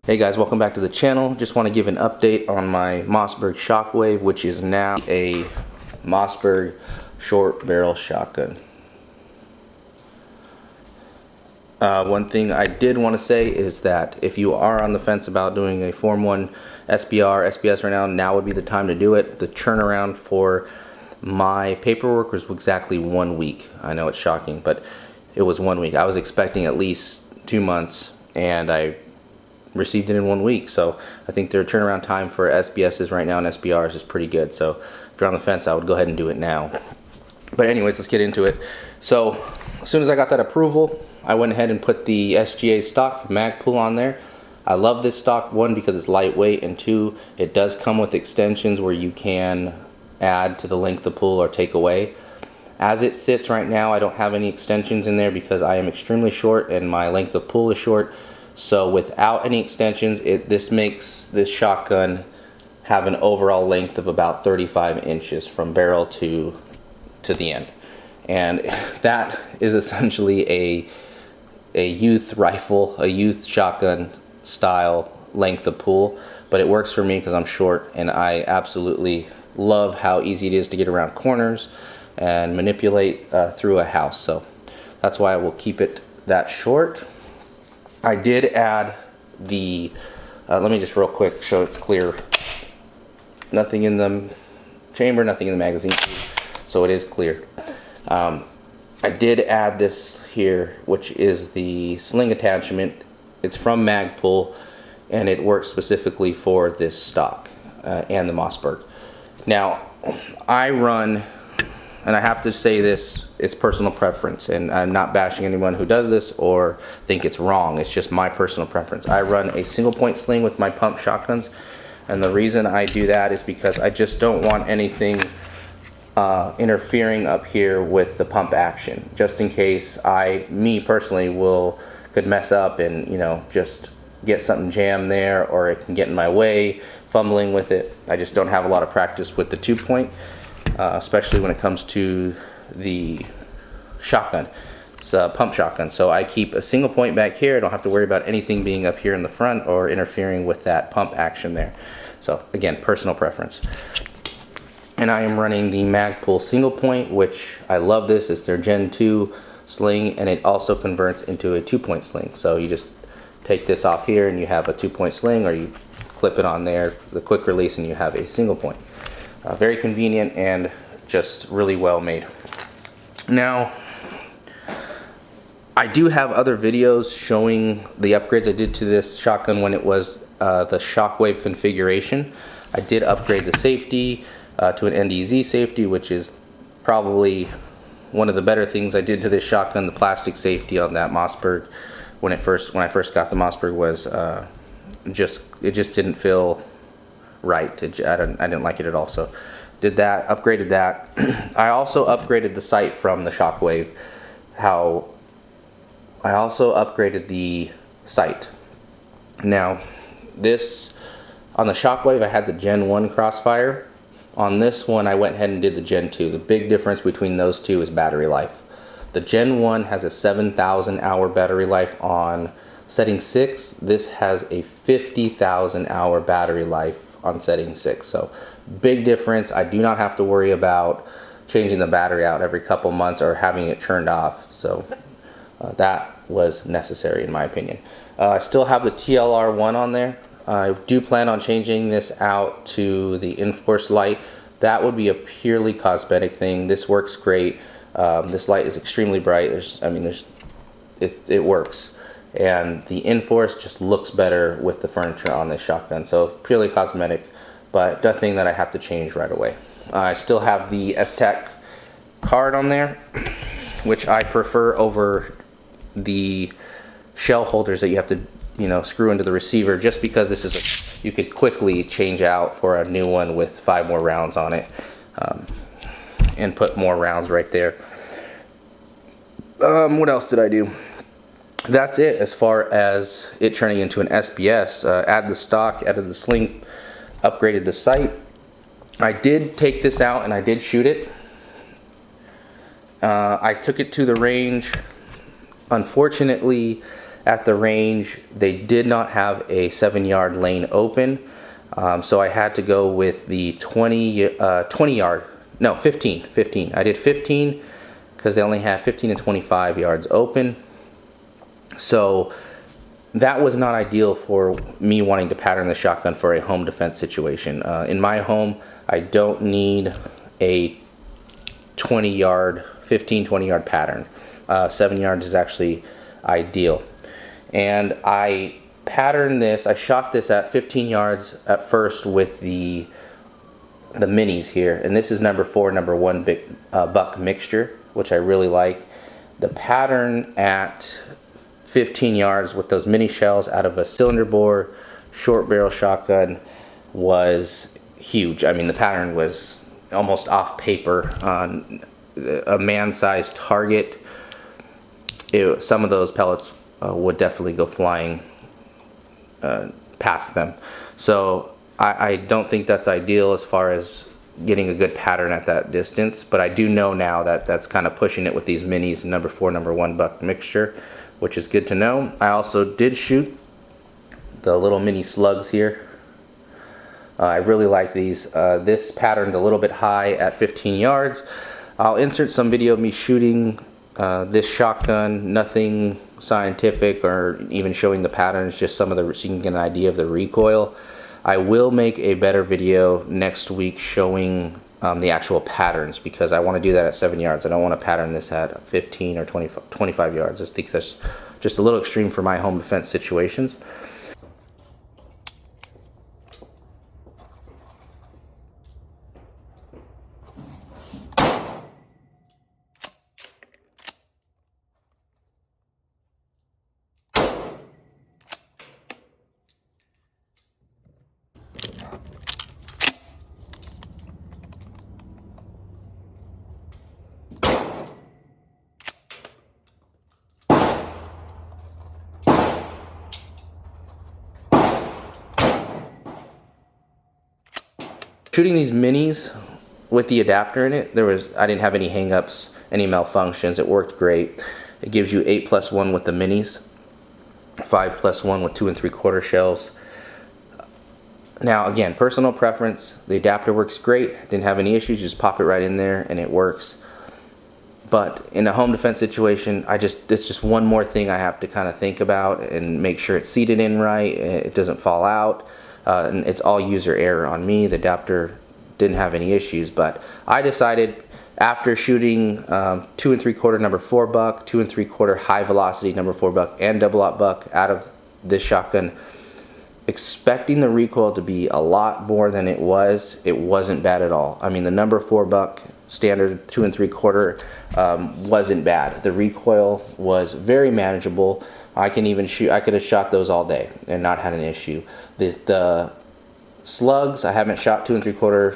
Hey guys, welcome back to the channel. Just want to give an update on my Mossberg Shockwave, which is now a Mossberg short barrel shotgun. One thing I did want to say is that if you are on the fence about doing a Form 1 SBR, SBS right now would be the time to do it. The turnaround for my paperwork was exactly 1 week. I know it's shocking, but it was 1 week. I was expecting at least 2 months, and I received it in 1 week. So I think their turnaround time for SBSs right now and SBRs is pretty good. So if you're on the fence, I would go ahead and do it now. But anyways, let's get into it. So as soon as I got that approval, I went ahead and put the SGA stock from Magpul on there. I love this stock, one, because it's lightweight, and two, it does come with extensions where you can add to the length of pull or take away. As it sits right now, I don't have any extensions in there because I am extremely short and my length of pull is short. So without any extensions, this makes this shotgun have an overall length of about 35 inches from barrel to the end. And that is essentially a youth rifle, a youth shotgun style length of pull. But it works for me because I'm short, and I absolutely love how easy it is to get around corners and manipulate through a house. So that's why I will keep it that short. I did add the, let me just real quick show it's clear. Nothing in the chamber, nothing in the magazine, so it is clear. I did add this here, which is the Sling Attachment. It's from Magpul, and it works specifically for this stock and the Mossberg. Now, I run, and I have to say this, it's personal preference, and I'm not bashing anyone who does this or think it's wrong. It's just my personal preference. I run a single point sling with my pump shotguns, and the reason I do that is because I just don't want anything interfering up here with the pump action, just in case me personally could mess up and, you know, just get something jammed there, or it can get in my way, fumbling with it. I just don't have a lot of practice with the 2-point. Especially when it comes to the shotgun. It's a pump shotgun, so I keep a single point back here. I don't have to worry about anything being up here in the front or interfering with that pump action there. So again, personal preference. And I am running the Magpul single point, which I love this. It's their Gen 2 sling, and it also converts into a 2-point sling. So you just take this off here and you have a 2-point sling, or you clip it on there, the quick release, and you have a single point. Very convenient and just really well made. Now, I do have other videos showing the upgrades I did to this shotgun when it was the Shockwave configuration. I did upgrade the safety to an NDZ safety, which is probably one of the better things I did to this shotgun. The plastic safety on that Mossberg, when I first got the Mossberg, was it just didn't feel right. I didn't like it at all. So did that, upgraded that. I also upgraded the sight from the Shockwave. I also upgraded the sight. Now, this, on the Shockwave, I had the Gen 1 crossfire. On this one, I went ahead and did the Gen 2. The big difference between those two is battery life. The Gen 1 has a 7,000 hour battery life on setting 6. This has a 50,000 hour battery life on setting 6. So big difference. I do not have to worry about changing the battery out every couple months or having it turned off. So that was necessary in my opinion. I still have the TLR1 on there. I do plan on changing this out to the Enforce light. That would be a purely cosmetic thing. This works great. This light is extremely bright. It works. And the Enforce just looks better with the furniture on this shotgun. So purely cosmetic, but nothing that I have to change right away. I still have the STAC card on there, which I prefer over the shell holders that you have to, you know, screw into the receiver, just because this is you could quickly change out for a new one with 5 more rounds on it, and put more rounds right there. What else did I do? That's it as far as it turning into an SBS. Add the stock, added the sling, upgraded the sight. I did take this out and I did shoot it. I took it to the range. Unfortunately, at the range, they did not have a 7-yard lane open. So I had to go with the 15. I did 15 because they only had 15 and 25 yards open. So that was not ideal for me wanting to pattern the shotgun for a home defense situation. In my home, I don't need a 20-yard, 15-20-yard pattern. 7 yards is actually ideal. And I patterned this, I shot this at 15 yards at first with the minis here, and this is number 4, number 1 buck mixture, which I really like. The pattern at 15 yards with those mini shells out of a cylinder bore short barrel shotgun was huge. I mean, the pattern was almost off paper on a man-sized target. Some of those pellets would definitely go flying past them. So I don't think that's ideal as far as getting a good pattern at that distance, but I do know now that that's kind of pushing it with these minis, number 4, number 1 buck mixture, which is good to know. I also did shoot the little mini slugs here. I really like these. This patterned a little bit high at 15 yards. I'll insert some video of me shooting this shotgun, nothing scientific or even showing the patterns, just some of the, so you can get an idea of the recoil. I will make a better video next week showing the actual patterns, because I want to do that at 7 yards. I don't want to pattern this at 15 or 25 yards. I just think that's just a little extreme for my home defense situations. Shooting these minis with the adapter in it, I didn't have any hang-ups, any malfunctions. It worked great. It gives you 8+1 with the minis, 5+1 with 2 3/4 shells. Now again, personal preference. The adapter works great. Didn't have any issues. Just pop it right in there and it works. But in a home defense situation, it's just one more thing I have to kind of think about and make sure it's seated in right, it doesn't fall out. And it's all user error on me. The adapter didn't have any issues, but I decided after shooting 2 3/4 number 4 buck, 2 3/4 high velocity number 4 buck, and double-aught buck out of this shotgun, expecting the recoil to be a lot more than it wasn't bad at all. I mean, the number 4 buck standard 2 3/4 wasn't bad. The recoil was very manageable. I could have shot those all day and not had an issue. The slugs, I haven't shot 2 3/4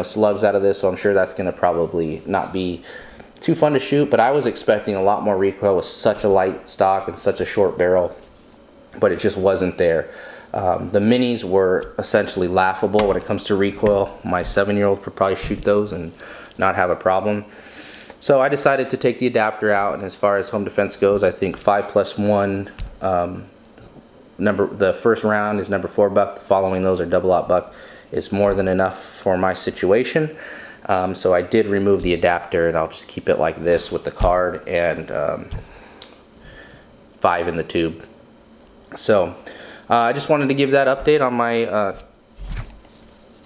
slugs out of this, so I'm sure that's going to probably not be too fun to shoot, but I was expecting a lot more recoil with such a light stock and such a short barrel, but it just wasn't there. The minis were essentially laughable when it comes to recoil. My 7-year-old could probably shoot those and not have a problem. So I decided to take the adapter out, and as far as home defense goes, I think 5+1. The first round is number 4 buck. The following those are double-aught buck. Is more than enough for my situation. So I did remove the adapter, and I'll just keep it like this with the card and 5 in the tube. So I just wanted to give that update on my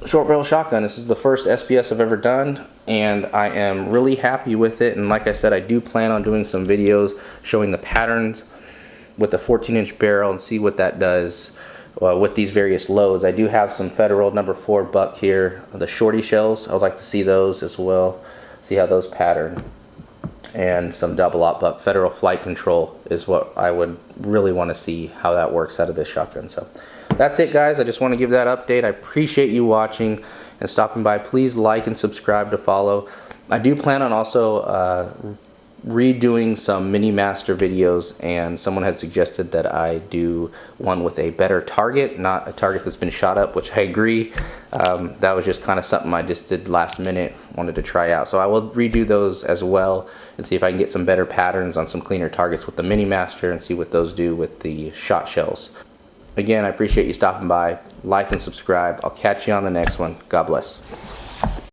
short barrel shotgun. This is the first SPS I've ever done, and I am really happy with it. And like I said, I do plan on doing some videos showing the patterns with the 14-inch barrel and see what that does with these various loads. I do have some Federal number 4 buck here, the shorty shells. I would like to see those as well, see how those pattern, and some double-aught buck. Federal flight control is what I would really want to see how that works out of this shotgun. So that's it, guys. I just want to give that update. I appreciate you watching and stopping by. Please like and subscribe to follow. I do plan on also redoing some mini master videos, and someone had suggested that I do one with a better target, not a target that's been shot up, which I agree. That was just kind of something I just did last minute, wanted to try out. So I will redo those as well and see if I can get some better patterns on some cleaner targets with the mini master and see what those do with the shot shells. Again, I appreciate you stopping by. Like and subscribe. I'll catch you on the next one. God bless.